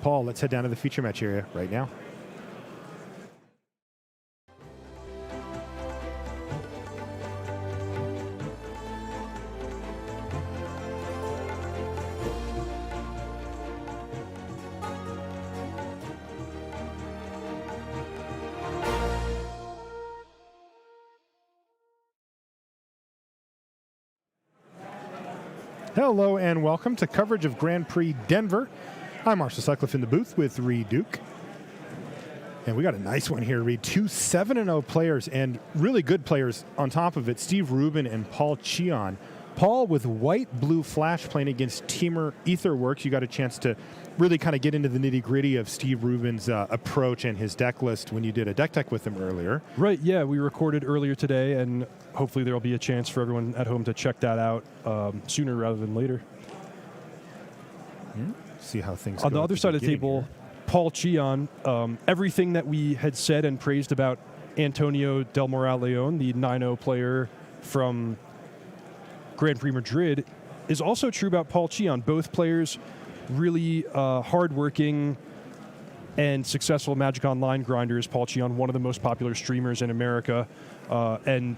Paul, let's head down to the feature match area right now. Hello and welcome to coverage of Grand Prix Denver. I'm Marshall Sutcliffe in the booth with Reed Duke. And we got a nice one here, Reed. Two 7-0 players and really good players on top of it, Steve Rubin and Paul Cheon. Paul with white-blue flash playing against teamer Etherworks. You got a chance to really kind of get into the nitty-gritty of Steve Rubin's approach and his deck list when you did a deck tech with him earlier. Right, yeah, we recorded earlier today, and hopefully there will be a chance for everyone at home to check that out sooner rather than later. See how things on go the other side of the table, here. Paul Cheon, everything that we had said and praised about Antonio Del Moral Leon, the 9-0 player from Grand Prix Madrid, is also true about Paul Cheon. Both players really hardworking and successful Magic Online grinders. Paul Cheon, one of the most popular streamers in America, and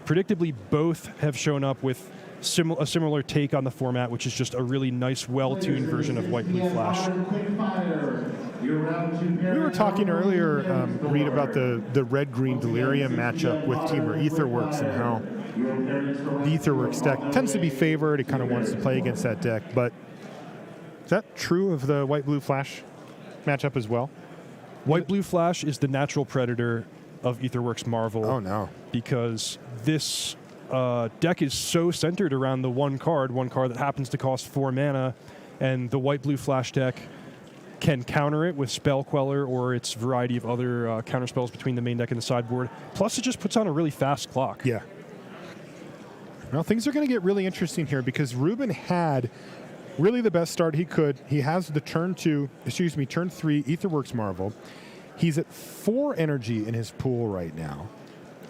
predictably both have shown up with a similar take on the format, which is just a really nice, well-tuned version of White Blue Flash. We were talking earlier, Reed, about the red-green Delirium matchup with teamer Etherworks and how the Etherworks deck tends to be favored. It kind of wants to play against that deck, but is that true of the White-Blue Flash matchup as well? White-Blue Flash is the natural predator of Etherworks Marvel. Oh, no. Because this deck is so centered around the one card that happens to cost 4 mana, and the White-Blue Flash deck can counter it with Spell Queller or its variety of other counter spells between the main deck and the sideboard. Plus, it just puts on a really fast clock. Yeah. Well, things are going to get really interesting here because Rubin had really the best start he could. He has the turn 3 Etherworks Marvel. He's at 4 energy in his pool right now.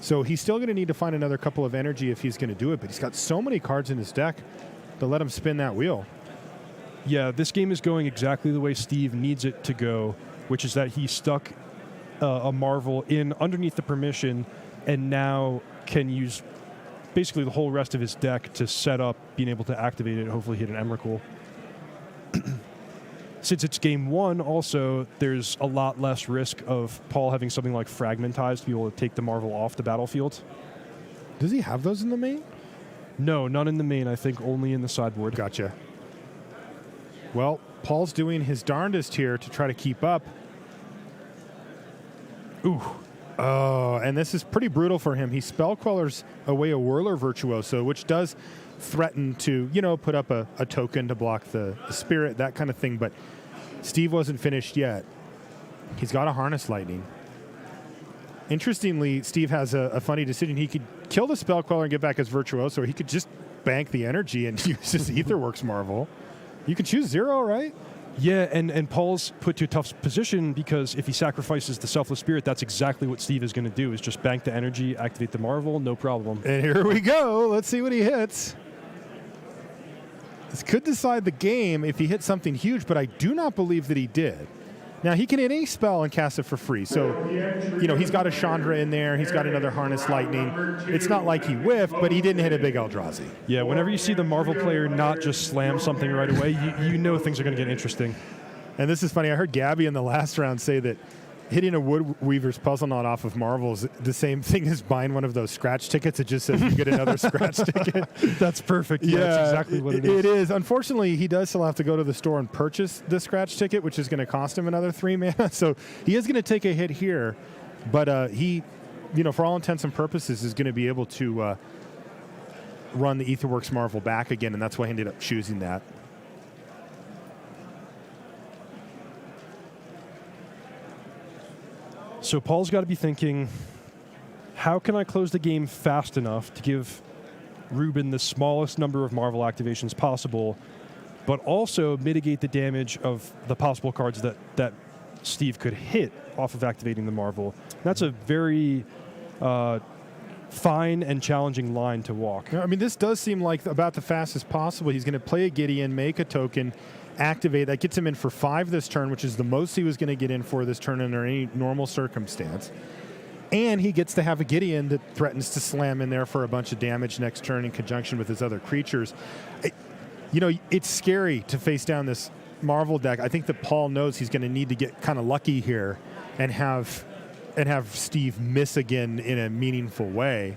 So he's still going to need to find another couple of energy if he's going to do it, but he's got so many cards in his deck to let him spin that wheel. Yeah, this game is going exactly the way Steve needs it to go, which is that he stuck a Marvel in underneath the permission and now can use basically the whole rest of his deck to set up being able to activate it and hopefully hit an Emrakul. Since it's game 1, also, there's a lot less risk of Paul having something like Fragmentize to be able to take the Marvel off the battlefield. Does he have those in the main? No, none in the main. I think only in the sideboard. Gotcha. Well, Paul's doing his darndest here to try to keep up. Ooh. Oh, and this is pretty brutal for him. He Spell Quellers away a Whirler Virtuoso, which does threaten to, put up a token to block the spirit, that kind of thing. But Steve wasn't finished yet. He's got a Harness Lightning. Interestingly, Steve has a funny decision. He could kill the Spell Queller and get back his Virtuoso, or he could just bank the energy and use his Etherworks Marvel. You can choose 0, right? Yeah, and Paul's put to a tough position because if he sacrifices the Selfless Spirit, that's exactly what Steve is going to do, is just bank the energy, activate the Marvel, no problem. And here we go. Let's see what he hits. This could decide the game if he hit something huge, but I do not believe that he did. Now, he can hit any spell and cast it for free. So, he's got a Chandra in there. He's got another Harness Lightning. It's not like he whiffed, but he didn't hit a big Eldrazi. Yeah, whenever you see the Marvel player not just slam something right away, you know things are going to get interesting. And this is funny. I heard Gabby in the last round say that hitting a Woodweaver's Puzzle Knot off of Marvel is the same thing as buying one of those scratch tickets. It just says you get another scratch ticket. That's perfect. Yeah, that's exactly what it is. It is. Unfortunately, he does still have to go to the store and purchase the scratch ticket, which is going to cost him another 3 mana. So he is going to take a hit here, but he, for all intents and purposes, is going to be able to run the Etherworks Marvel back again, and that's why he ended up choosing that. So Paul's got to be thinking, how can I close the game fast enough to give Rubin the smallest number of Marvel activations possible, but also mitigate the damage of the possible cards that Steve could hit off of activating the Marvel? That's a very fine and challenging line to walk. I mean, this does seem like about the fastest possible. He's going to play a Gideon, make a token, activate. That gets him in for 5 this turn, which is the most he was going to get in for this turn under any normal circumstance. And he gets to have a Gideon that threatens to slam in there for a bunch of damage next turn in conjunction with his other creatures. It's scary to face down this Marvel deck. I think that Paul knows he's going to need to get kind of lucky here and have Steve miss again in a meaningful way.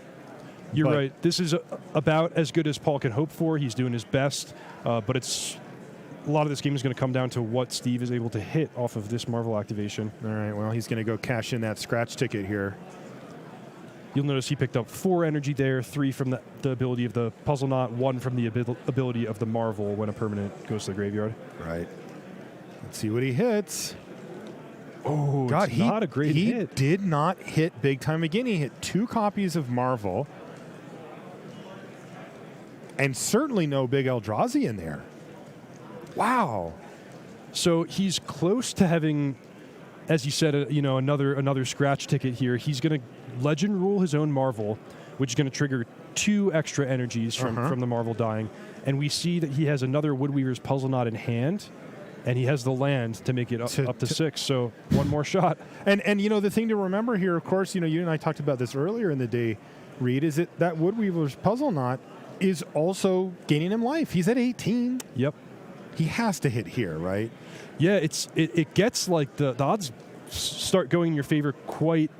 You're right. This is about as good as Paul can hope for. He's doing his best, but a lot of this game is going to come down to what Steve is able to hit off of this Marvel activation. All right, well, he's going to go cash in that scratch ticket here. You'll notice he picked up 4 energy there, 3 from the ability of the Puzzle Knot, 1 from the ability of the Marvel when a permanent goes to the graveyard. Right. Let's see what he hits. Oh, God, it's not a great hit. He did not hit big time again. He hit 2 copies of Marvel. And certainly no big Eldrazi in there. Wow. So he's close to having, as you said, another scratch ticket here. He's going to Legend Rule his own Marvel, which is going to trigger 2 extra energies from the Marvel dying. And we see that he has another Woodweaver's Puzzle Knot in hand, and he has the land to make it up to 6. So 1 more shot. And the thing to remember here, of course, you and I talked about this earlier in the day, Reed, is that Woodweaver's Puzzle Knot is also gaining him life. He's at 18. Yep. He has to hit here, right? Yeah, it gets like the odds start going in your favor quite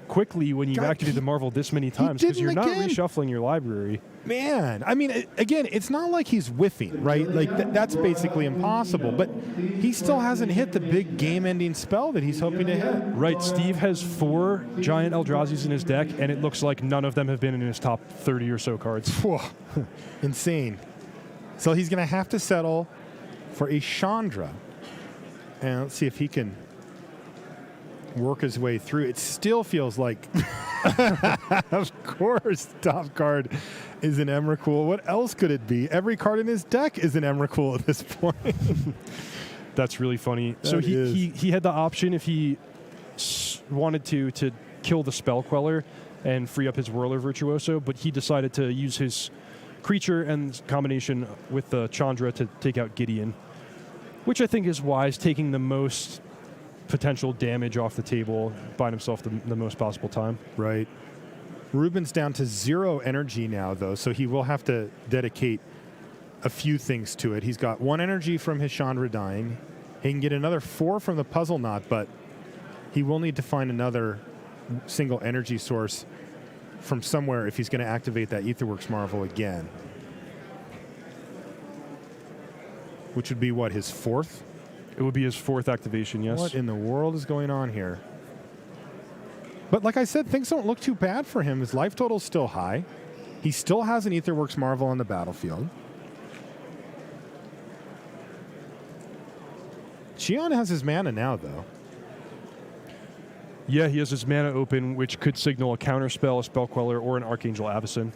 quickly when you activate the Marvel this many times, because you're not reshuffling your library. Man, I mean, again, it's not like he's whiffing, right? Like that's basically impossible, but he still hasn't hit the big game-ending spell that he's hoping to hit. Right, Steve has 4 giant Eldrazi's in his deck, and it looks like none of them have been in his top 30 or so cards. Insane. So he's going to have to settle for a Chandra. And let's see if he can work his way through. It still feels like, of course, top card is an Emrakul. What else could it be? Every card in his deck is an Emrakul at this point. That's really funny. So he had the option, if he wanted to kill the Spell Queller and free up his Whirler Virtuoso, but he decided to use his creature and combination with the Chandra to take out Gideon, which I think is wise, taking the most potential damage off the table, buying himself the most possible time. Right. Ruben's down to 0 energy now, though, so he will have to dedicate a few things to it. He's got 1 energy from his Chandra dying. He can get another 4 from the Puzzle Knot, but he will need to find another single energy source from somewhere if he's going to activate that Aetherworks Marvel again. Which would be, what, his 4th? It would be his 4th activation, yes. What in the world is going on here? But like I said, things don't look too bad for him. His life total's still high. He still has an Aetherworks Marvel on the battlefield. Xion has his mana now, though. Yeah, he has his mana open, which could signal a counterspell, a Spell Queller, or an Archangel Avacyn.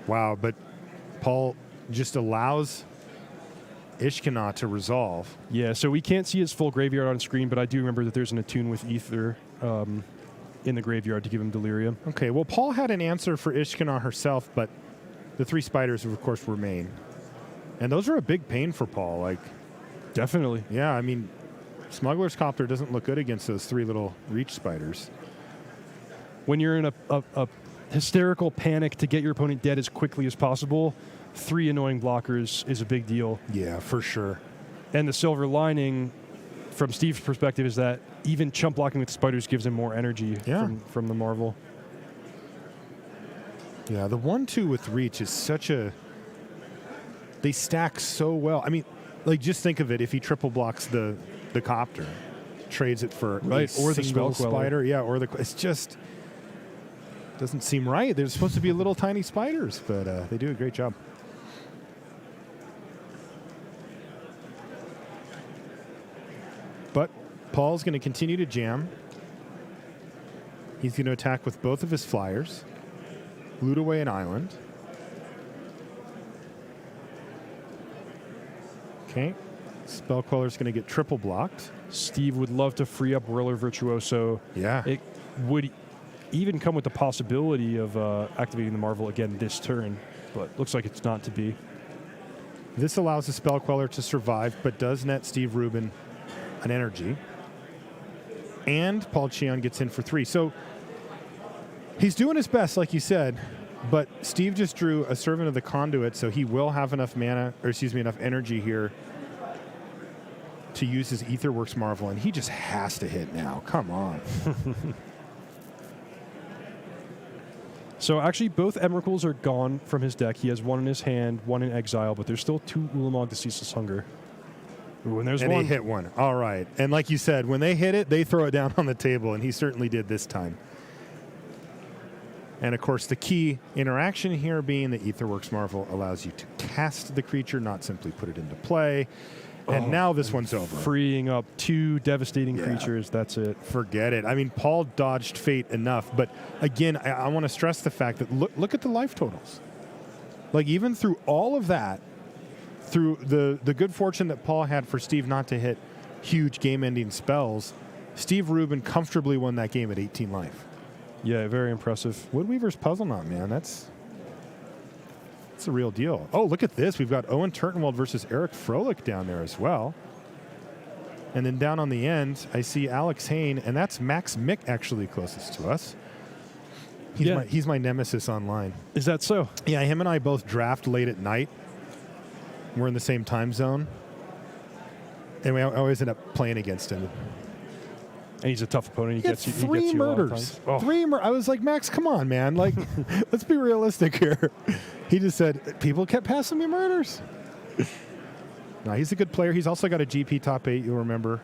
Wow, but Paul just allows Ishkanah to resolve. Yeah, so we can't see his full graveyard on screen, but I do remember that there's an Attune with Ether in the graveyard to give him Delirium. Okay, well, Paul had an answer for Ishkanah herself, but the 3 spiders, of course, remain. And those are a big pain for Paul. Definitely. Yeah, I mean, Smuggler's Copter doesn't look good against those 3 little reach spiders. When you're in a hysterical panic to get your opponent dead as quickly as possible, 3 annoying blockers is a big deal. Yeah, for sure. And the silver lining, from Steve's perspective, is that even chump blocking with spiders gives him more energy from the Marvel. Yeah, the 1/2 with reach is such a... They stack so well. I mean, just think of it. If he triple blocks the Copter, trades it for or the Spell spider. Yeah, or it's just... Doesn't seem right. They're supposed to be little tiny spiders, but they do a great job. But Paul's going to continue to jam. He's going to attack with both of his flyers. Loot away an island. Okay. Spell Queller's going to get triple blocked. Steve would love to free up Whirler Virtuoso. Yeah. It would even come with the possibility of activating the Marvel again this turn, but looks like it's not to be. This allows the Spell Queller to survive, but does net Steve Rubin an energy. And Paul Cheon gets in for 3. So he's doing his best, like you said, but Steve just drew a Servant of the Conduit, so he will have enough mana, or excuse me, enough energy here to use his Aetherworks Marvel, and he just has to hit now. Come on. So actually, both Emrakul's are gone from his deck. He has one in his hand, one in exile, but there's still 2 Ulamog to Ceaseless Hunger. Ooh, and there's and one. he hit one. All right. And like you said, when they hit it, they throw it down on the table, and he certainly did this time. And, of course, the key interaction here being the Aetherworks Marvel allows you to cast the creature, not simply put it into play. And now this one's over. Freeing up 2 devastating creatures. That's it. Forget it. I mean, Paul dodged fate enough. But, again, I want to stress the fact that look at the life totals. Like, even through all of that, through the good fortune that Paul had for Steve not to hit huge game-ending spells, Steve Rubin comfortably won that game at 18 life. Yeah, very impressive. Woodweaver's Puzzle Knot, man. That's a real deal. Oh, look at this. We've got Owen Turtenwald versus Eric Froelich down there as well. And then down on the end, I see Alex Hain, and that's Max Mick actually closest to us. He's my nemesis online. Is that so? Yeah, him and I both draft late at night. We're in the same time zone. And we always end up playing against him. And he's a tough opponent. He gets you. 3 murders. I was like, Max, come on, man. Like, let's be realistic here. He just said, people kept passing me murders. No, he's a good player. He's also got a GP top 8, you'll remember,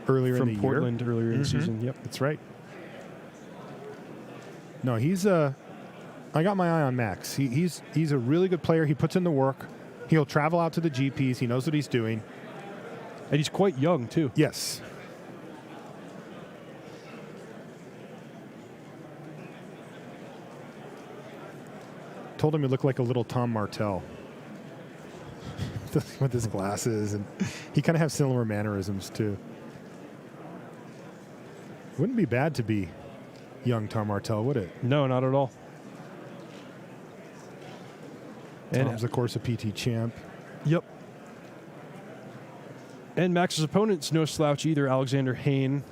earlier in the Portland year. earlier in the season. Yep. That's right. No, he's I got my eye on Max. He's a really good player. He puts in the work. He'll travel out to the GPs. He knows what he's doing. And he's quite young, too. Yes. Told him he looked like a little Tom Martell with his glasses, and he kind of has similar mannerisms too. Wouldn't be bad to be young Tom Martell, would it? No, not at all. Tom's, of course, a PT champ. Yep. And Max's opponent's no slouch either, Alexander Hain.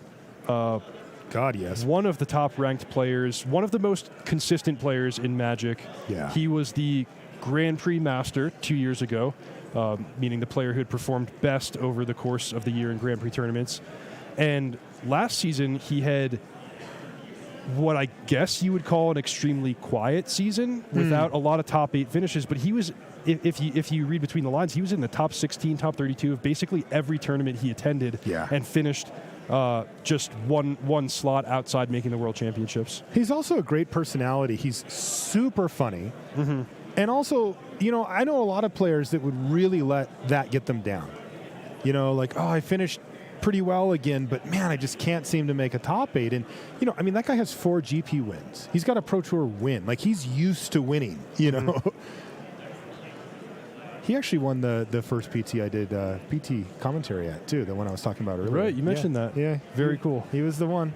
God, yes. One of the top-ranked players, one of the most consistent players in Magic. Yeah. He was the Grand Prix Master 2 years ago, meaning the player who had performed best over the course of the year in Grand Prix tournaments. And last season, he had what I guess you would call an extremely quiet season without a lot of top 8 finishes. But he was, if you read between the lines, he was in the top 16, top 32 of basically every tournament he attended and finished just one slot outside making the World Championships. He's also a great personality. He's super funny. And also, I know a lot of players that would really let that get them down. Like, I finished pretty well again, but man, I just can't seem to make a top 8. And, that guy has 4 GP wins. He's got a Pro Tour win. Like, he's used to winning, He actually won the first PT I did PT commentary at, too, the one I was talking about earlier. Right, you mentioned that. Yeah. Very cool. He was the one.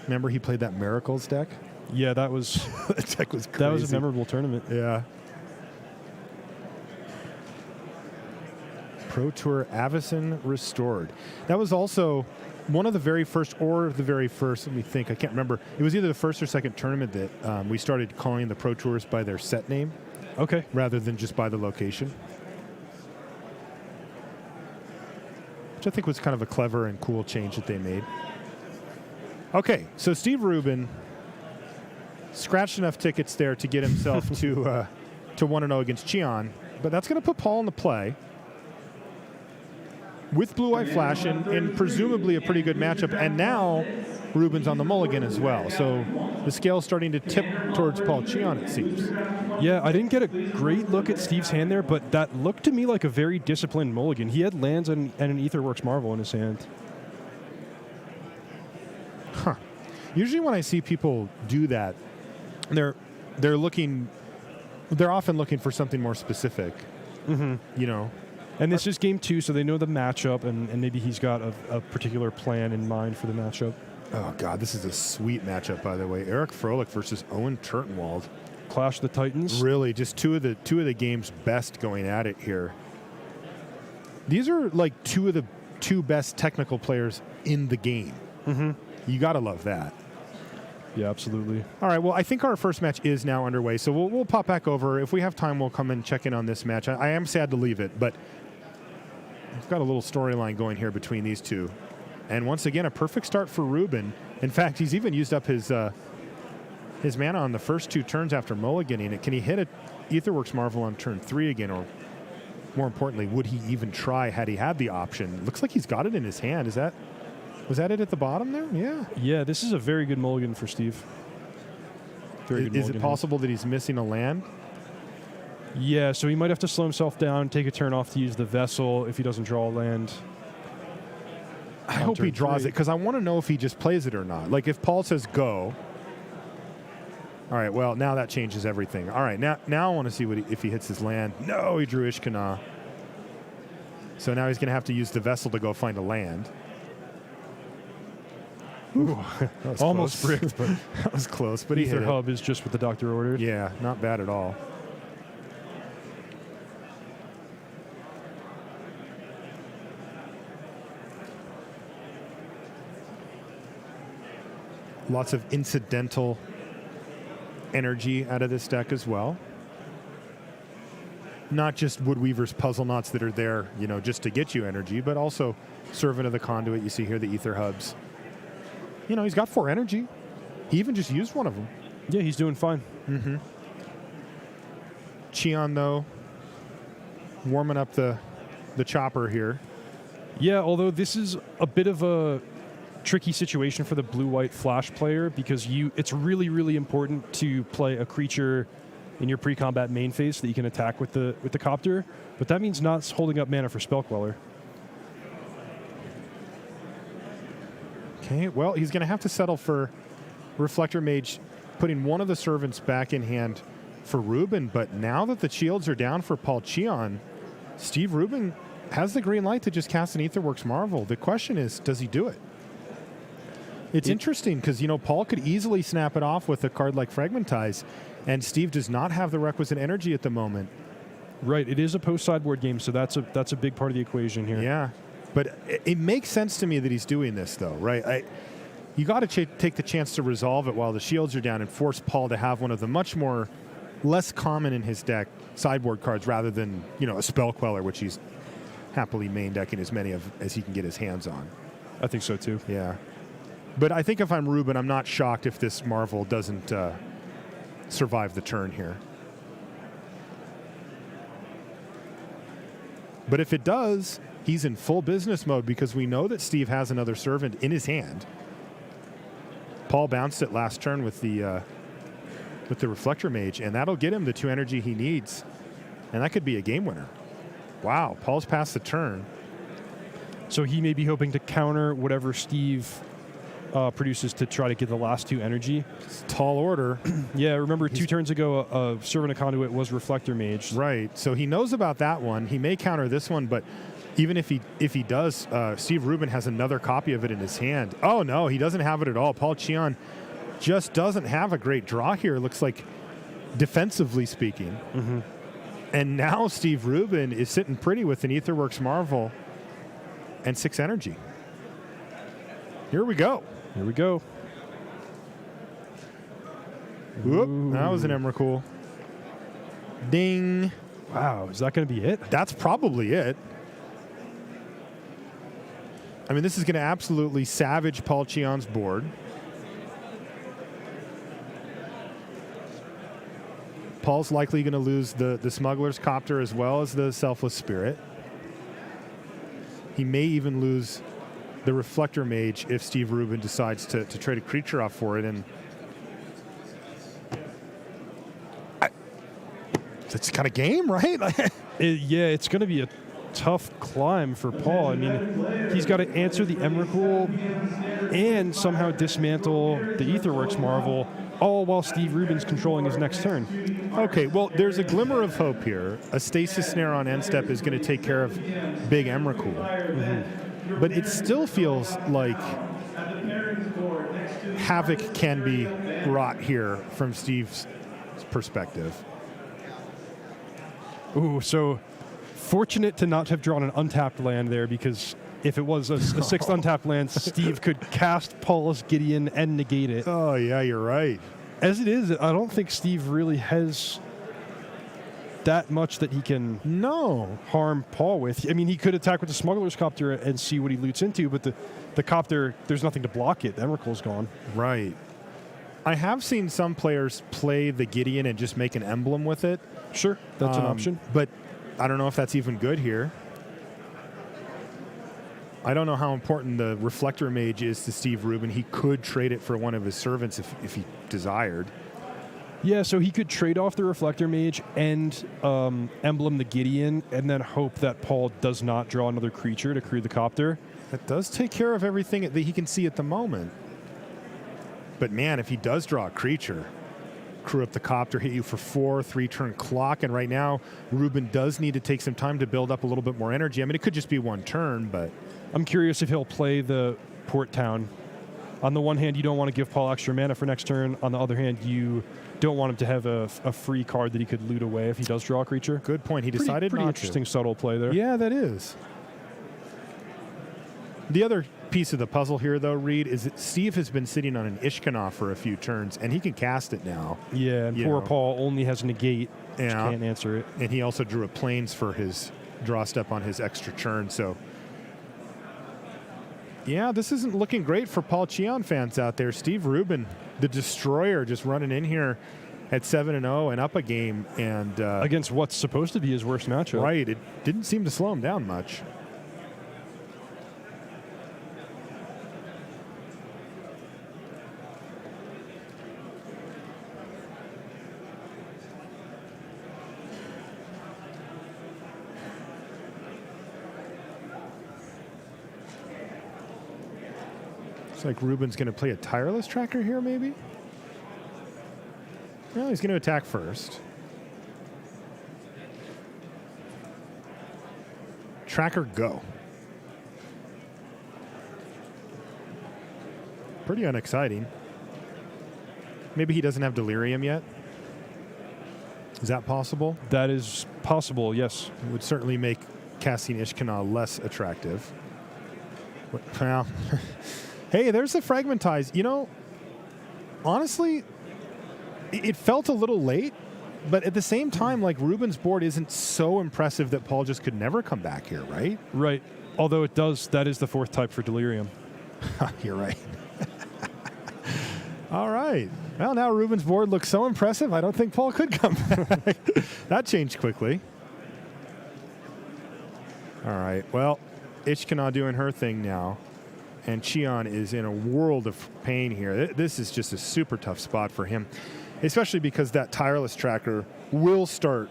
Remember he played that Miracles deck? Yeah, that was That deck was crazy. that was a memorable tournament. Yeah. Pro Tour Avacyn Restored. That was also one of the very first, let me think, I can't remember. It was either the first or second tournament that we started calling the Pro Tours by their set name. Okay. Rather than just by the location. Which I think was kind of a clever and cool change that they made. Okay, so Steve Rubin scratched enough tickets there to get himself to 1-0 against Cheon, but that's going to put Paul in the play. With Blue Eye Flash in presumably a pretty good matchup, and now Rubin's on the mulligan as well. So the scale's starting to tip towards Paul Cheon, it seems. Yeah, I didn't get a great look at Steve's hand there, but that looked to me like a very disciplined mulligan. He had lands and an Aetherworks Marvel in his hand. Huh. Usually when I see people do that, they're often looking for something more specific. And this is game 2, so they know the matchup, and maybe he's got a particular plan in mind for the matchup. Oh, God, this is a sweet matchup, by the way. Eric Froelich versus Owen Turtenwald. Clash of the Titans. Really, just two of the game's best going at it here. These are like two of the two best technical players in the game. Mm-hmm. You got to love that. Yeah, absolutely. All right, well, I think our first match is now underway, so we'll pop back over. If we have time, we'll come and check in on this match. I am sad to leave it, but we've got a little storyline going here between these two. And once again, a perfect start for Ruben. In fact, he's even used up his mana on the first two turns after mulliganing it. Can he hit a Aetherworks Marvel on turn 3 again, or more importantly, would he even try had he had the option? Looks like he's got it in his hand. Was that it at the bottom there? Yeah. Yeah, this is a very good mulligan for Steve. Very good Is mulligan it possible that he's missing a land? Yeah, so he might have to slow himself down, take a turn off to use the Vessel if he doesn't draw a land. I hope he draws it, because I want to know if he just plays it or not. Like, if Paul says go. All right, well, now that changes everything. All right, now I want to see if he hits his land. No, he drew Ishkana. So now he's going to have to use the Vessel to go find a land. Ooh, almost bricked, but that was close. But Ether he hit Hub is just what the doctor ordered. Yeah, not bad at all. Lots of incidental energy out of this deck as well. Not just Woodweaver's Puzzle Knots that are there, just to get you energy, but also Servant of the Conduit. You see here the Ether Hubs. He's got 4 energy. He even just used one of them. Yeah, he's doing fine. Mm-hmm. Cheon, though, warming up the chopper here. Yeah, although this is a bit of a tricky situation for the blue-white flash player, because it's really, really important to play a creature in your pre-combat main phase that you can attack with the copter, but that means not holding up mana for Spell Queller. Okay, well, he's going to have to settle for Reflector Mage, putting one of the servants back in hand for Ruben, but now that the shields are down for Paul Cheon, Steve Ruben has the green light to just cast an Aetherworks Marvel. The question is, does he do it? It's interesting because, Paul could easily snap it off with a card like Fragmentize, and Steve does not have the requisite energy at the moment. Right, it is a post-sideboard game, so that's a big part of the equation here. Yeah, but it makes sense to me that he's doing this, though, right? You got to take the chance to resolve it while the shields are down and force Paul to have one of the much more less common in his deck sideboard cards rather than, a Spell Queller, which he's happily main decking as many of as he can get his hands on. I think so, too. Yeah. But I think if I'm Ruben, I'm not shocked if this Marvel doesn't survive the turn here. But if it does, he's in full business mode because we know that Steve has another servant in his hand. Paul bounced it last turn with the Reflector Mage, and that'll get him the 2 energy he needs. And that could be a game winner. Wow, Paul's passed the turn. So he may be hoping to counter whatever Steve produces to try to get the last 2 energy. It's a tall order. Yeah, remember 2 turns ago, a Servant of Conduit was Reflector Mage. Right, so he knows about that one. He may counter this one, but even if he does, Steve Ruben has another copy of it in his hand. Oh, no, he doesn't have it at all. Paul Cheon just doesn't have a great draw here, it looks like, defensively speaking. Mm-hmm. And now Steve Ruben is sitting pretty with an Aetherworks Marvel and 6 energy. Here we go. Here we go. Whoop, that was an Emrakul. Ding. Wow, is that going to be it? That's probably it. I mean, this is going to absolutely savage Paul Cheon's board. Paul's likely going to lose the Smuggler's Copter as well as the Selfless Spirit. He may even lose the Reflector Mage if Steve Ruben decides to trade a creature off for it. And it's kind of game, right? Yeah, it's going to be a tough climb for Paul. I mean, he's got to answer the Emrakul and somehow dismantle the Aetherworks Marvel, all while Steve Ruben's controlling his next turn. Okay, well, there's a glimmer of hope here. A Stasis Snare on end step is going to take care of big Emrakul. Mm-hmm. But it still feels like havoc can be wrought here from Steve's perspective. Ooh, so fortunate to not have drawn an untapped land there, because if it was a sixth untapped land, Steve could cast Paul's Gideon and negate it. Oh, yeah, you're right. As it is, I don't think Steve really has that much that he can harm Paul with. I mean, he could attack with the Smuggler's Copter and see what he loots into, but the Copter, there's nothing to block it. The Emerald's gone. Right. I have seen some players play the Gideon and just make an emblem with it. Sure, that's an option. But I don't know if that's even good here. I don't know how important the Reflector Mage is to Steve Rubin. He could trade it for one of his servants if he desired. Yeah, so he could trade off the Reflector Mage and emblem the Gideon, and then hope that Paul does not draw another creature to crew the Copter. That does take care of everything that he can see at the moment. But man, if he does draw a creature, crew up the Copter, hit you for 4, 3-turn clock, and right now Rubin does need to take some time to build up a little bit more energy. I mean, it could just be one turn, but I'm curious if he'll play the Port Town. On the one hand, you don't want to give Paul extra mana for next turn. On the other hand, you don't want him to have a free card that he could loot away if he does draw a creature. Good point. He decided pretty not interesting, to. subtle play there. Yeah, that is. The other piece of the puzzle here, though, Reed, is that Steve has been sitting on an Ishkanah for a few turns, and he can cast it now. Yeah, and poor Paul only has negate, which can't answer it. And he also drew a Plains for his draw step on his extra turn, so... Yeah, this isn't looking great for Paul Cheon fans out there. Steve Rubin, the Destroyer, just running in here at 7-0 and up a game. And against what's supposed to be his worst matchup. Right, it didn't seem to slow him down much. Looks like Rubin's going to play a Tireless Tracker here, maybe? Well, he's going to attack first. Tracker, go. Pretty unexciting. Maybe he doesn't have Delirium yet? Is that possible? That is possible, yes. It would certainly make casting Ishkanah less attractive. Well... Hey, there's the Fragmentize. You know, honestly, it felt a little late, but at the same time, like, Rubin's board isn't so impressive that Paul just could never come back here, right? Right. Although it does, that is the fourth type for Delirium. You're right. All right. Well, now Rubin's board looks so impressive, I don't think Paul could come back. That changed quickly. All right. Well, Ishkanah doing her thing now. And Cheon is in a world of pain here. This is just a super tough spot for him, especially because that Tireless Tracker will start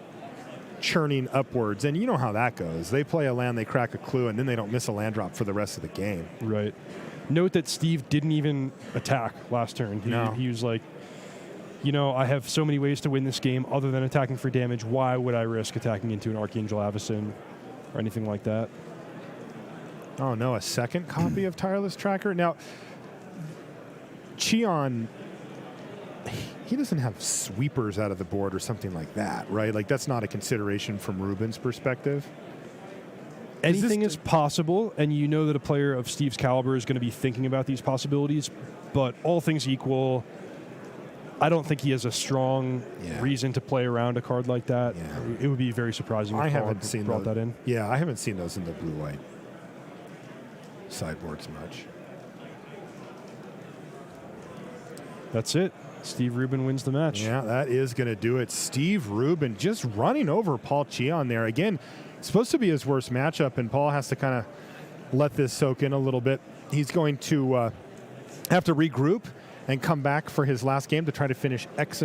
churning upwards. And you know how that goes. They play a land, they crack a clue, and then they don't miss a land drop for the rest of the game. Right. Note that Steve didn't even attack last turn. He was like, you know, I have so many ways to win this game other than attacking for damage. Why would I risk attacking into an Archangel Avacyn or anything like that? Oh, no, a second copy of Tireless Tracker? Now, Cheon, he doesn't have sweepers out of the board or something like that, right? Like, that's not a consideration from Rubin's perspective. Anything is possible, and you know that a player of Steve's caliber is going to be thinking about these possibilities, but all things equal, I don't think he has a strong reason to play around a card like that. Yeah. It would be very surprising if I Paul haven't seen brought that in. Yeah, I haven't seen those in the blue-white sideboards much. That's it. Steve Rubin wins the match. Yeah, that is going to do it. Steve Rubin just running over Paul Cheon there. Again, it's supposed to be his worst matchup, and Paul has to kind of let this soak in a little bit. He's going to have to regroup and come back for his last game to try to finish X and